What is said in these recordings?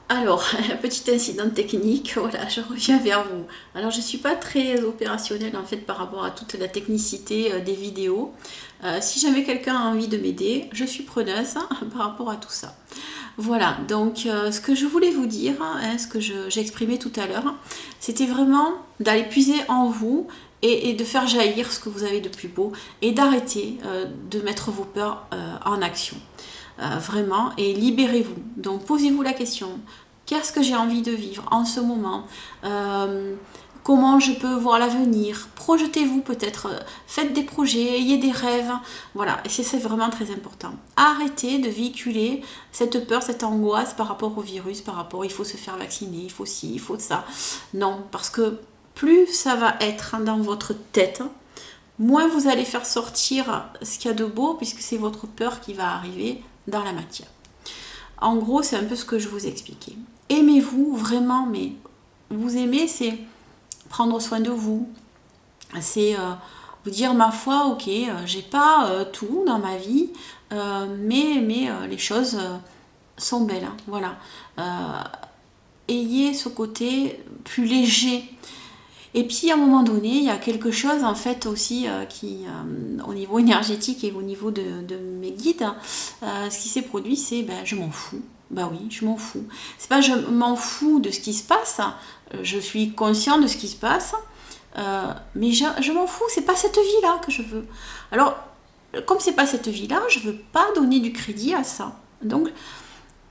Alors, petit incident technique, voilà, je reviens vers vous. Alors, je ne suis pas très opérationnelle en fait par rapport à toute la technicité des vidéos. Si jamais quelqu'un a envie de m'aider, je suis preneuse par rapport à tout ça. Voilà, donc ce que je voulais vous dire, ce que j'ai exprimé tout à l'heure, c'était vraiment d'aller puiser en vous et de faire jaillir ce que vous avez de plus beau et d'arrêter de mettre vos peurs en action. Vraiment, et libérez-vous. Donc posez-vous la question, qu'est-ce que j'ai envie de vivre en ce moment? Comment je peux voir l'avenir? Projetez-vous peut-être, faites des projets, ayez des rêves. Voilà, et c'est vraiment très important. Arrêtez de véhiculer cette peur, cette angoisse par rapport au virus, par rapport il faut se faire vacciner, il faut ci, il faut ça. Non, parce que plus ça va être dans votre tête, moins vous allez faire sortir ce qu'il y a de beau, puisque c'est votre peur qui va arriver dans la matière. En gros, c'est un peu ce que je vous expliquais. Aimez-vous vraiment, mais vous aimer, c'est prendre soin de vous. C'est vous dire, ma foi, ok, j'ai pas tout dans ma vie, mais les choses sont belles. Hein, voilà. Ayez ce côté plus léger. Et puis à un moment donné, il y a quelque chose en fait aussi au niveau énergétique et au niveau de mes guides, ce qui s'est produit, c'est ben, je m'en fous. Bah oui, je m'en fous. C'est pas je m'en fous de ce qui se passe, je suis conscient de ce qui se passe, mais je m'en fous, c'est pas cette vie-là que je veux. Alors, comme c'est pas cette vie-là, je veux pas donner du crédit à ça. Donc,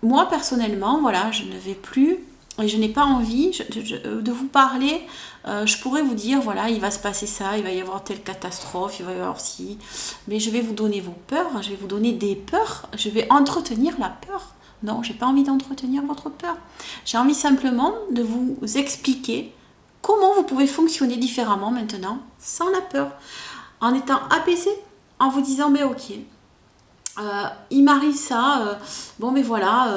moi personnellement, voilà, je ne vais plus et je n'ai pas envie de vous parler. Je pourrais vous dire, voilà, il va se passer ça, il va y avoir telle catastrophe, il va y avoir ci, mais je vais vous donner vos peurs, je vais vous donner des peurs, je vais entretenir la peur. Non, j'ai pas envie d'entretenir votre peur. J'ai envie simplement de vous expliquer comment vous pouvez fonctionner différemment maintenant, sans la peur, en étant apaisé, en vous disant, mais ok, il m'arrive ça, bon mais voilà,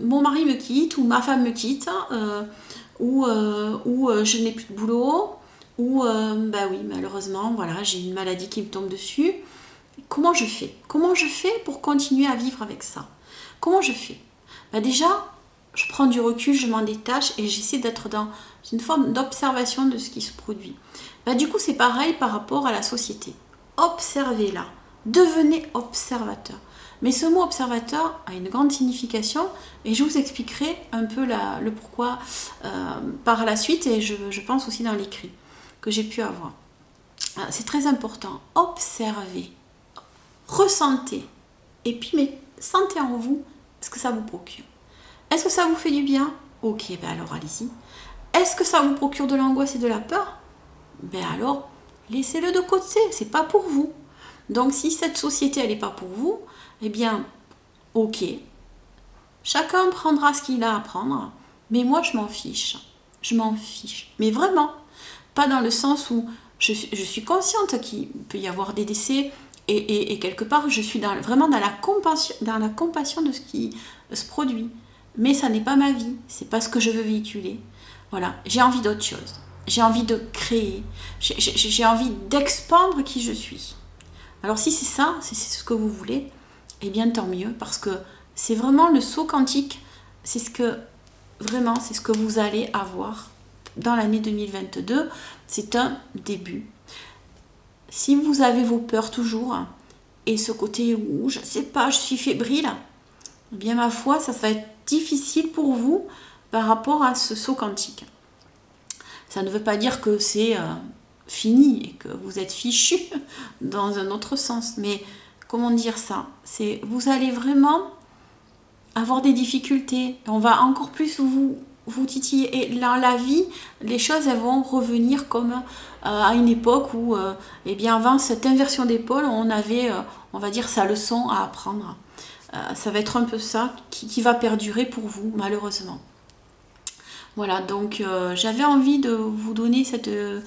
mon mari me quitte ou ma femme me quitte, ou je n'ai plus de boulot, ou bah oui malheureusement voilà j'ai une maladie qui me tombe dessus. Comment je fais? Comment je fais pour continuer à vivre avec ça? Comment je fais? Bah déjà, je prends du recul, je m'en détache et j'essaie d'être dans une forme d'observation de ce qui se produit. Bah du coup c'est pareil par rapport à la société. Observez-la. Devenez observateur. Mais ce mot observateur a une grande signification et je vous expliquerai un peu le pourquoi par la suite et je pense aussi dans l'écrit que j'ai pu avoir. C'est très important. Observez, ressentez et puis mais sentez en vous ce que ça vous procure. Est-ce que ça vous fait du bien? Ok, ben alors allez-y. Est-ce que ça vous procure de l'angoisse et de la peur? Ben alors, laissez-le de côté, c'est pas pour vous. Donc si cette société elle n'est pas pour vous, eh bien, ok, chacun prendra ce qu'il a à prendre, mais moi je m'en fiche. Je m'en fiche. Mais vraiment, pas dans le sens où je suis consciente qu'il peut y avoir des décès et quelque part je suis vraiment dans la compassion de ce qui se produit. Mais ça n'est pas ma vie, c'est pas ce que je veux véhiculer. Voilà, j'ai envie d'autre chose. J'ai envie de créer. J'ai envie d'expandre qui je suis. Alors si c'est ça, si c'est ce que vous voulez, eh bien tant mieux, parce que c'est vraiment le saut quantique, c'est ce que vraiment, c'est ce que vous allez avoir dans l'année 2022. C'est un début. Si vous avez vos peurs toujours, et ce côté où je ne sais pas, je suis fébrile, eh bien ma foi, ça va être difficile pour vous par rapport à ce saut quantique. Ça ne veut pas dire que c'est fini et que vous êtes fichu dans un autre sens, mais comment dire ça? C'est vous allez vraiment avoir des difficultés. On va encore plus vous titiller. Et dans la vie, les choses elles vont revenir comme à une époque où, eh bien, avant cette inversion d'épaule, on avait, on va dire, sa leçon à apprendre. Ça va être un peu ça qui va perdurer pour vous, malheureusement. Voilà, donc j'avais envie de vous donner ces deux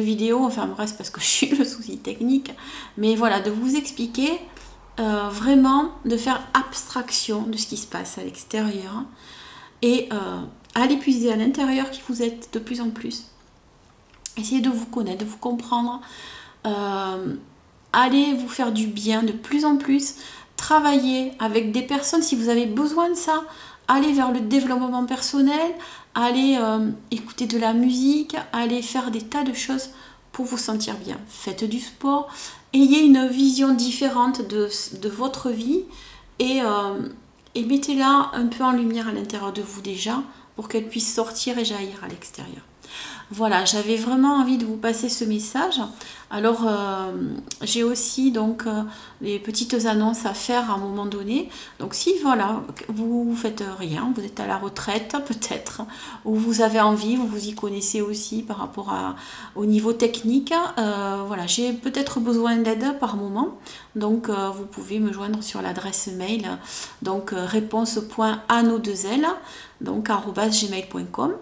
vidéos, enfin bref, parce que je suis le souci technique, mais voilà, de vous expliquer vraiment, de faire abstraction de ce qui se passe à l'extérieur et aller puiser à l'intérieur qui vous êtes de plus en plus. Essayez de vous connaître, de vous comprendre, allez vous faire du bien de plus en plus, travailler avec des personnes si vous avez besoin de ça, aller vers le développement personnel, aller écouter de la musique, aller faire des tas de choses pour vous sentir bien. Faites du sport, ayez une vision différente de votre vie et mettez-la un peu en lumière à l'intérieur de vous déjà pour qu'elle puisse sortir et jaillir à l'extérieur. Voilà, j'avais vraiment envie de vous passer ce message. Alors, j'ai aussi donc les petites annonces à faire à un moment donné. Donc, si voilà, vous faites rien, vous êtes à la retraite peut-être, ou vous avez envie, vous vous y connaissez aussi par rapport au niveau technique. Voilà, j'ai peut-être besoin d'aide par moment. Donc, vous pouvez me joindre sur l'adresse mail, donc réponse.anno2l, donc @gmail.com.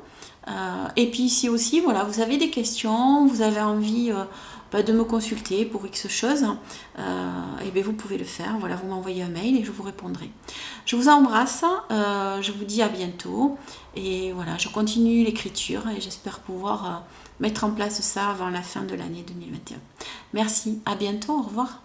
Et puis ici aussi, voilà, vous avez des questions, vous avez envie de me consulter pour X chose, et bien vous pouvez le faire. Voilà, vous m'envoyez un mail et je vous répondrai. Je vous embrasse, je vous dis à bientôt. Et voilà, je continue l'écriture et j'espère pouvoir mettre en place ça avant la fin de l'année 2021. Merci, à bientôt, au revoir.